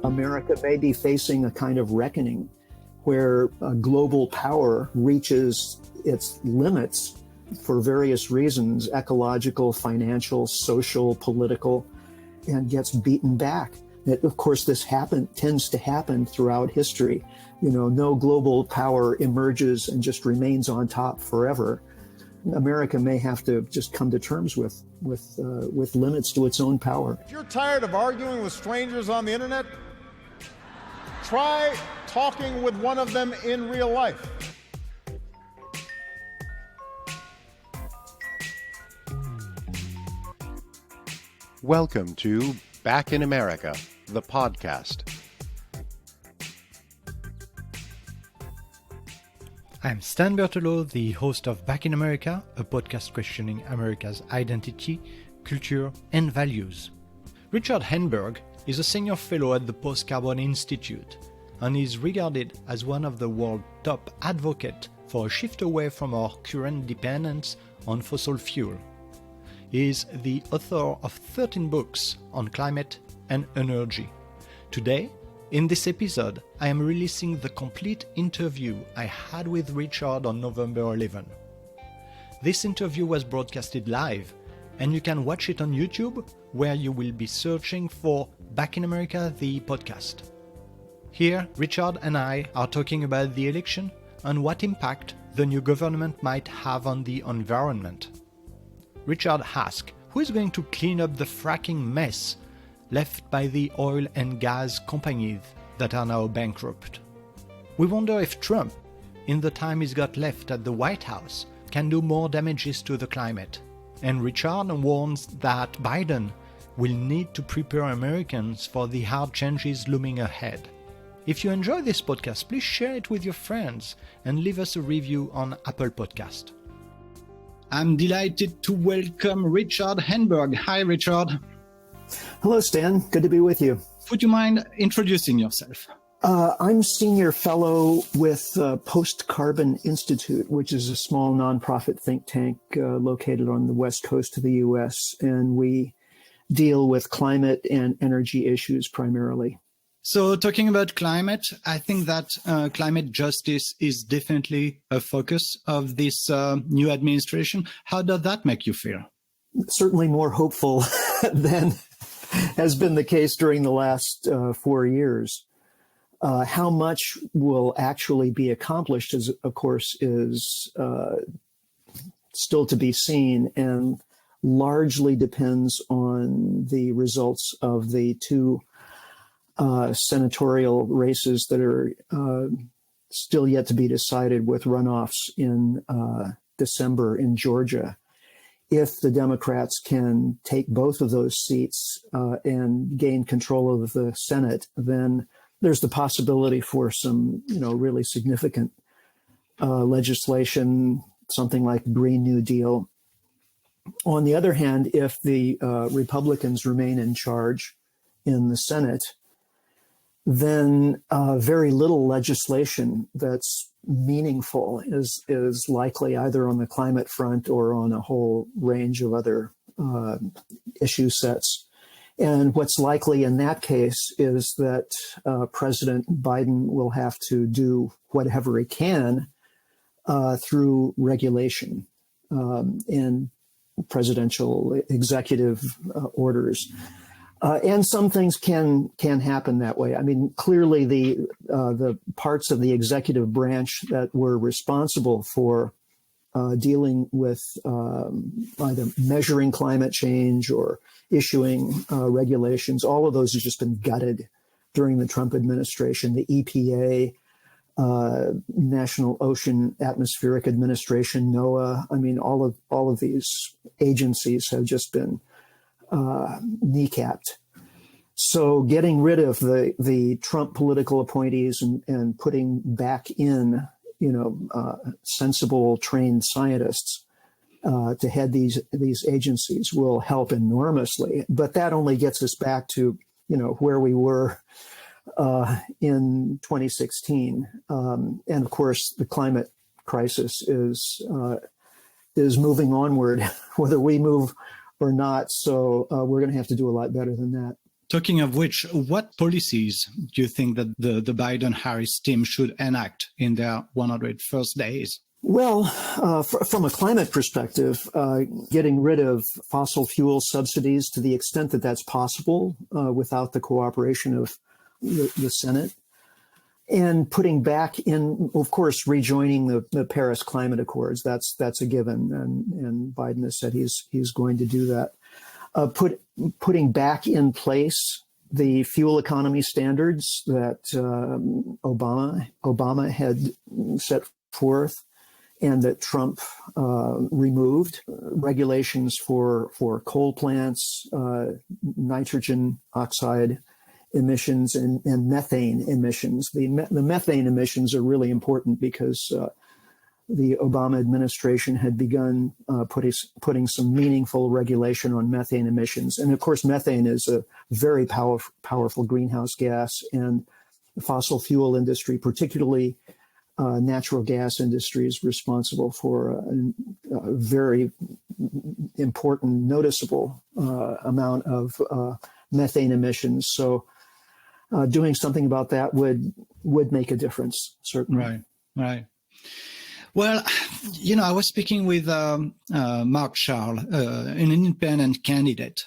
America may be facing a kind of reckoning where global power reaches its limits for various reasons, ecological, financial, social, political, and gets beaten back. Of course, this tends to happen throughout history. No global power emerges and just remains on top forever. America may have to just come to terms with limits to its own power. If you're tired of arguing with strangers on the internet, try talking with one of them in real life. Welcome to Back in America, the podcast. I'm Stan Bertolo, the host of Back in America, a podcast questioning America's identity, culture, and values. Richard Heinberg is a senior fellow at the Post-Carbon Institute and is regarded as one of the world's top advocates for a shift away from our current dependence on fossil fuel. He is the author of 13 books on climate and energy. Today, in this episode, I am releasing the complete interview I had with Richard on November 11. This interview was broadcasted live, and you can watch it on YouTube, where you will be searching for Back in America, the podcast. Here, Richard and I are talking about the election and what impact the new government might have on the environment. Richard asks, who is going to clean up the fracking mess left by the oil and gas companies that are now bankrupt? We wonder if Trump, in the time he's got left at the White House, can do more damages to the climate. And Richard warns that Biden will need to prepare Americans for the hard changes looming ahead. If you enjoy this podcast, please share it with your friends and leave us a review on Apple Podcast. I'm delighted to welcome Richard Heinberg. Hi, Richard. Hello, Stan. Good to be with you. Would you mind introducing yourself? I'm senior fellow with Post-Carbon Institute, which is a small nonprofit think tank located on the west coast of the U.S., and we deal with climate and energy issues primarily. So talking about climate, I think that climate justice is definitely a focus of this new administration. How does that make you feel? Certainly more hopeful than has been the case during the last 4 years. How much will actually be accomplished, of course, is still to be seen and largely depends on the results of the two senatorial races that are still yet to be decided, with runoffs in December in Georgia. If the Democrats can take both of those seats and gain control of the Senate, then there's the possibility for some, really significant legislation, something like Green New Deal. On the other hand, if the Republicans remain in charge in the Senate, then very little legislation that's meaningful is likely, either on the climate front or on a whole range of other issue sets. And what's likely in that case is that President Biden will have to do whatever he can through regulation and presidential executive orders. And some things can happen that way. I mean, clearly the parts of the executive branch that were responsible for dealing with either measuring climate change or issuing regulations, all of those have just been gutted during the Trump administration. The EPA, National Ocean Atmospheric Administration, NOAA. I mean, all of these agencies have just been kneecapped. So getting rid of the Trump political appointees and putting back in, sensible, trained scientists to head these agencies will help enormously. But that only gets us back to, where we were in 2016. And of course, the climate crisis is moving onward, whether we move or not. So we're going to have to do a lot better than that. Talking of which, what policies do you think that the Biden-Harris team should enact in their 100 first days? Well, from a climate perspective, getting rid of fossil fuel subsidies to the extent that that's possible without the cooperation of the Senate, and putting back in, of course, rejoining the Paris Climate Accords. That's a given, and Biden has said he's going to do that. Putting back in place the fuel economy standards that Obama had set forth and that Trump removed. Regulations for coal plants, nitrogen oxide emissions, and methane emissions. The methane emissions are really important because the Obama administration had begun putting some meaningful regulation on methane emissions. And of course, methane is a very powerful greenhouse gas, and the fossil fuel industry, particularly natural gas industry, is responsible for a very important, noticeable amount of methane emissions. So doing something about that would make a difference, certainly. Right. Well, I was speaking with Mark Charles, an independent candidate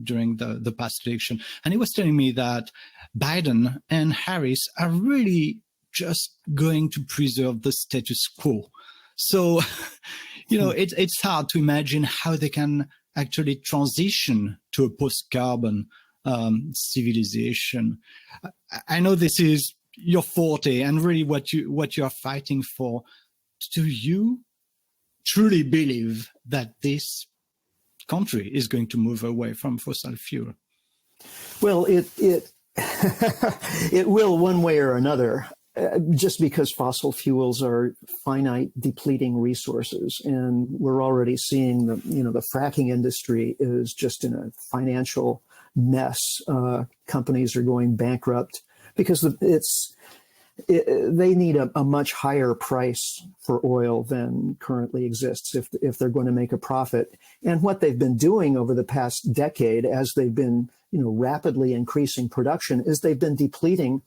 during the past election, and he was telling me that Biden and Harris are really just going to preserve the status quo. So, it's hard to imagine how they can actually transition to a post-carbon civilization. I know this is your forte and really what you are fighting for. Do you truly believe that this country is going to move away from fossil fuel? Well, it it will one way or another, just because fossil fuels are finite, depleting resources, and we're already seeing the fracking industry is just in a financial mess. Companies are going bankrupt because they need a much higher price for oil than currently exists if they're going to make a profit. And what they've been doing over the past decade, as they've been rapidly increasing production, is they've been depleting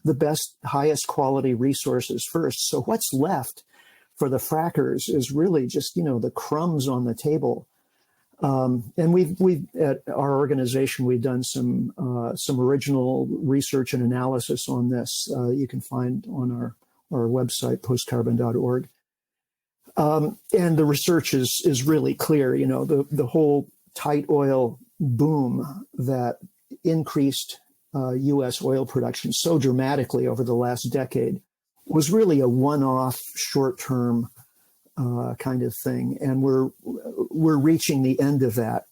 the best, highest quality resources first. So what's left for the frackers is really just the crumbs on the table. And we've at our organization, we've done some original research and analysis on this. You can find on our website, postcarbon.org. And the research is really clear. The whole tight oil boom that increased U.S. oil production so dramatically over the last decade was really a one-off, short-term kind of thing, and we're reaching the end of that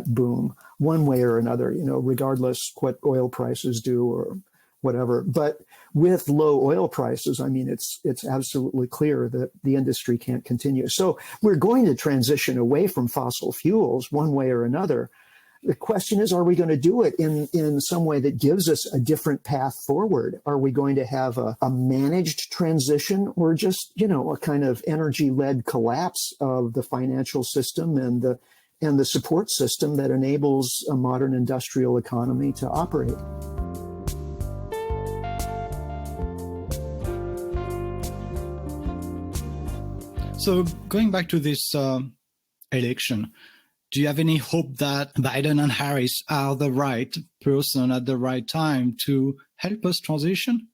boom one way or another, regardless what oil prices do or whatever. But with low oil prices, I mean, it's absolutely clear that the industry can't continue. So we're going to transition away from fossil fuels one way or another. The question is, are we going to do it in some way that gives us a different path forward? Are we going to have a managed transition, or just, a kind of energy-led collapse of the financial system and the support system that enables a modern industrial economy to operate? So going back to this election, do you have any hope that Biden and Harris are the right person at the right time to help us transition?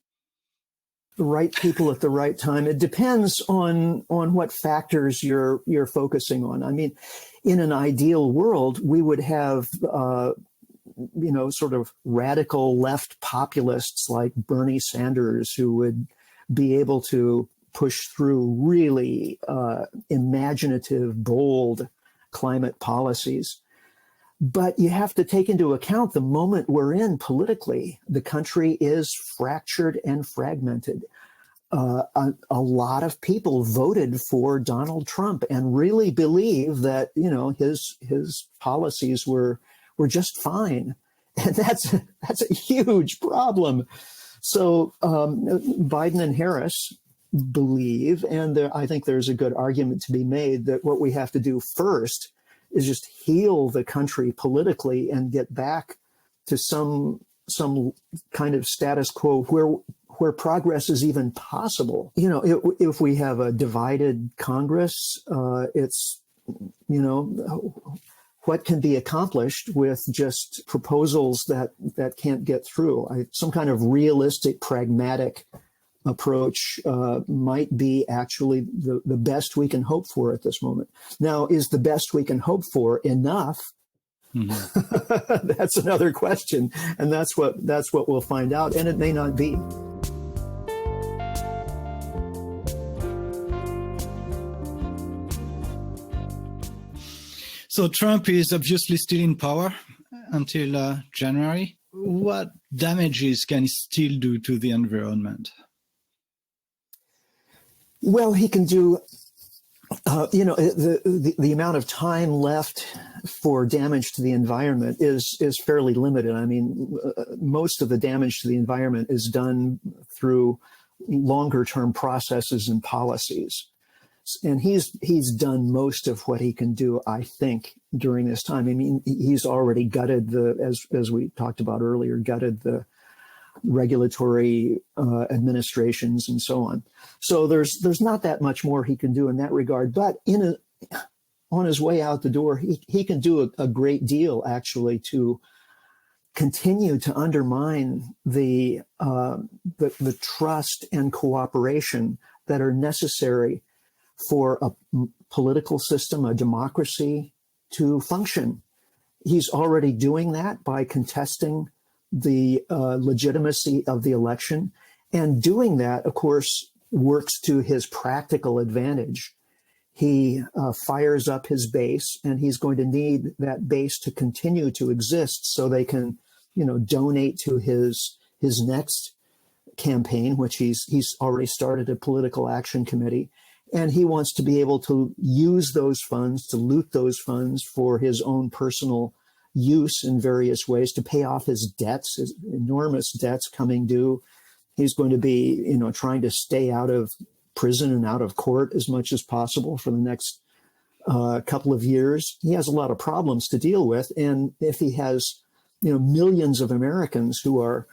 The right people at the right time. It depends on what factors you're focusing on. I mean, in an ideal world, we would have sort of radical left populists like Bernie Sanders, who would be able to push through really imaginative, bold climate policies. But you have to take into account the moment we're in politically. The country is fractured and fragmented. A lot of people voted for Donald Trump and really believe that his policies were just fine, and that's a huge problem. So Biden and Harris believe, and I think there's a good argument to be made, that what we have to do first is just heal the country politically and get back to some kind of status quo where progress is even possible. You know, if we have a divided Congress, it's, you know, what can be accomplished with just proposals that can't get through. Some kind of realistic, pragmatic approach might be actually the best we can hope for at this moment. Now, is the best we can hope for enough? Mm-hmm. That's another question, and that's what we'll find out, and it may not be. So Trump is obviously still in power until January. What damages can he still do to the environment? Well, he can do, you know, the amount of time left for damage to the environment is fairly limited. I mean, most of the damage to the environment is done through longer term processes and policies. And he's done most of what he can do, I think, during this time. I mean, he's already gutted as we talked about earlier, gutted the regulatory administrations and so on. So there's not that much more he can do in that regard. But on his way out the door, he can do a great deal actually to continue to undermine the trust and cooperation that are necessary for a political system, a democracy, to function. He's already doing that by contesting the legitimacy of the election. And doing that, of course, works to his practical advantage. He fires up his base, and he's going to need that base to continue to exist so they can, you know, donate to his next campaign, which he's already started a political action committee. And he wants to be able to use those funds, to loot those funds for his own personal use in various ways, to pay off his debts, his enormous debts coming due. He's going to be, you know, trying to stay out of prison and out of court as much as possible for the next couple of years. He has a lot of problems to deal with. And if he has, you know, millions of Americans who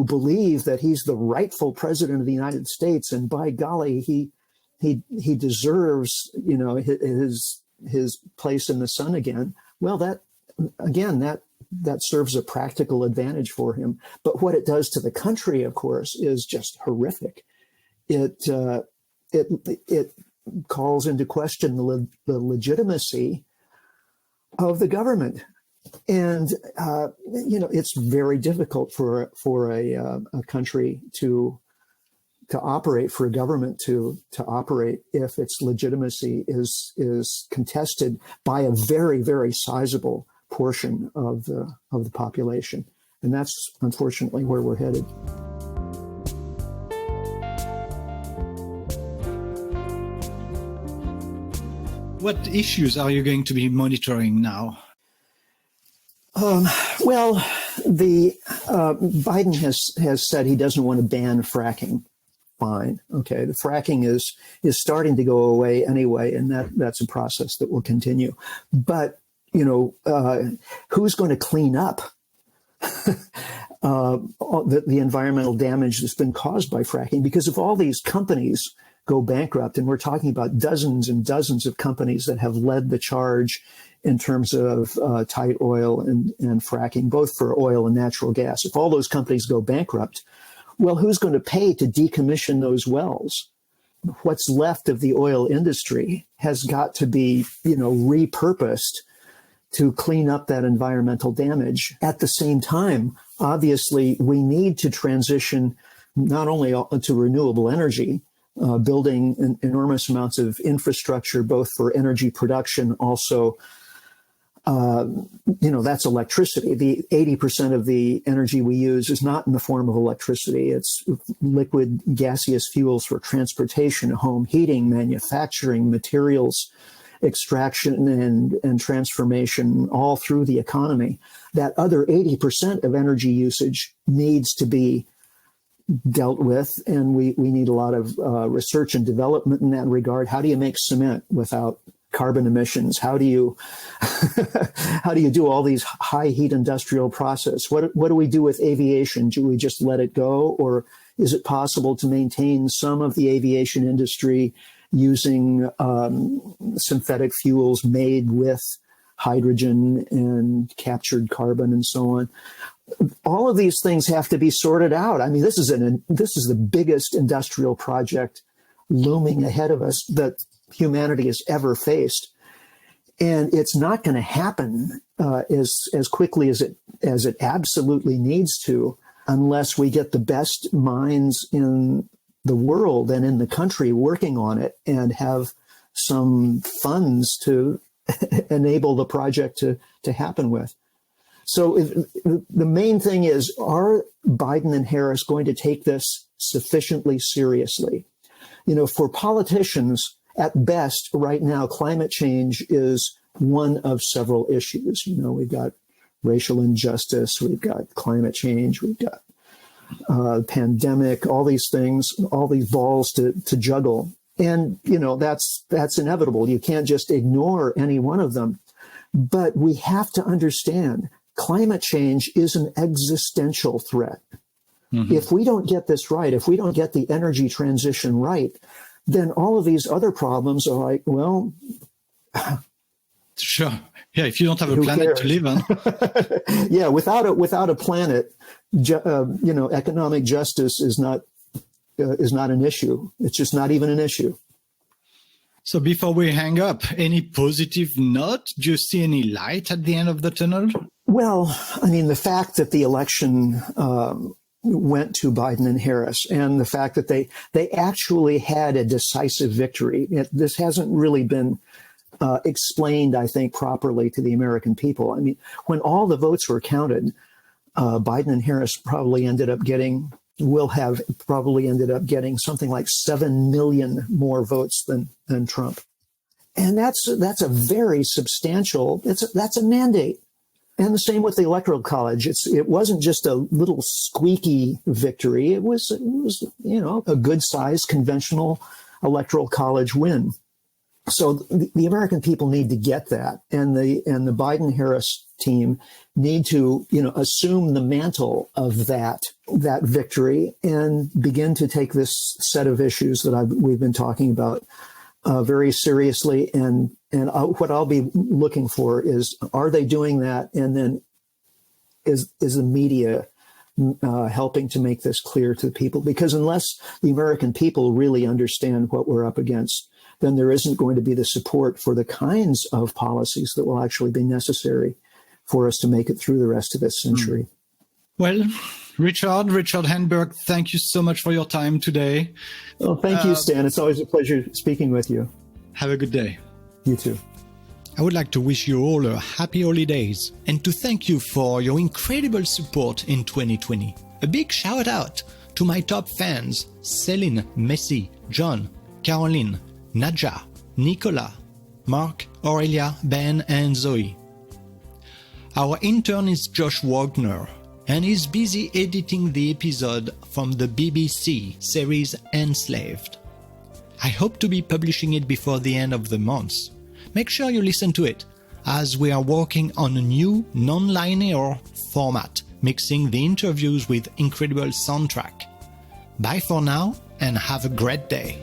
believe that he's the rightful president of the United States, and by golly, he deserves, you know, his place in the sun again. Well, that serves a practical advantage for him. But what it does to the country, of course, is just horrific. It calls into question the legitimacy of the government, and you know, it's very difficult for a country to operate, for a government to operate if its legitimacy is contested by a very, very sizable portion of the population. And that's unfortunately where we're headed. What issues are you going to be monitoring now? Well, Biden has said he doesn't want to ban fracking. Fine. Okay. The fracking is starting to go away anyway, and that's a process that will continue. But, you know, who's going to clean up the environmental damage that's been caused by fracking? Because if all these companies go bankrupt, and we're talking about dozens and dozens of companies that have led the charge in terms of tight oil and fracking, both for oil and natural gas, if all those companies go bankrupt, well, who's going to pay to decommission those wells? What's left of the oil industry has got to be, you know, repurposed to clean up that environmental damage. At the same time, obviously, we need to transition not only to renewable energy, building enormous amounts of infrastructure, both for energy production, also, you know, that's electricity. The 80% of the energy we use is not in the form of electricity. It's liquid gaseous fuels for transportation, home heating, manufacturing, materials extraction and transformation all through the economy. That other 80% of energy usage needs to be dealt with, and we need a lot of research and development in that regard. How do you make cement without carbon emissions? How do you do all these high heat industrial process? What do we do with aviation? Do we just let it go, or is it possible to maintain some of the aviation industry using synthetic fuels made with hydrogen and captured carbon and so on? All of these things have to be sorted out. I mean, this is the biggest industrial project looming ahead of us that humanity has ever faced, and it's not going to happen as quickly as it absolutely needs to, unless we get the best minds in the world and in the country working on it and have some funds to enable the project to happen with. So the main thing is, are Biden and Harris going to take this sufficiently seriously? You know, for politicians, at best, right now, climate change is one of several issues. You know, we've got racial injustice, we've got climate change, we've got pandemic, all these things, all these balls to juggle. And, you know, that's inevitable. You can't just ignore any one of them. But we have to understand climate change is an existential threat. Mm-hmm. If we don't get this right, if we don't get the energy transition right, then all of these other problems are like, well... Sure. Yeah, if you don't have a planet to live on. Yeah, without a planet, economic justice is not an issue. It's just not even an issue. So before we hang up, any positive note? Do you see any light at the end of the tunnel? Well, I mean, the fact that the election went to Biden and Harris, and the fact that they actually had a decisive victory. This hasn't really been explained, I think, properly to the American people. I mean, when all the votes were counted, Biden and Harris will have ended up getting something like 7 million more votes than Trump. And that's a very substantial, that's a mandate. And the same with the Electoral College. It wasn't just a little squeaky victory. It was a good-sized conventional Electoral College win. So the American people need to get that, and the Biden-Harris team need to assume the mantle of that victory and begin to take this set of issues that we've been talking about very seriously. And what I'll be looking for is, are they doing that? And then is the media helping to make this clear to the people? Because unless the American people really understand what we're up against, then there isn't going to be the support for the kinds of policies that will actually be necessary for us to make it through the rest of this century. Well, Richard Heinberg, thank you so much for your time today. Well, thank you, Stan. It's always a pleasure speaking with you. Have a good day. You too. I would like to wish you all a happy holidays and to thank you for your incredible support in 2020. A big shout out to my top fans, Céline, Messi, John, Caroline, Nadja, Nicola, Mark, Aurelia, Ben, and Zoe. Our intern is Josh Wagner, and he's busy editing the episode from the BBC series Enslaved. I hope to be publishing it before the end of the month. Make sure you listen to it, as we are working on a new non-linear format, mixing the interviews with incredible soundtrack. Bye for now, and have a great day.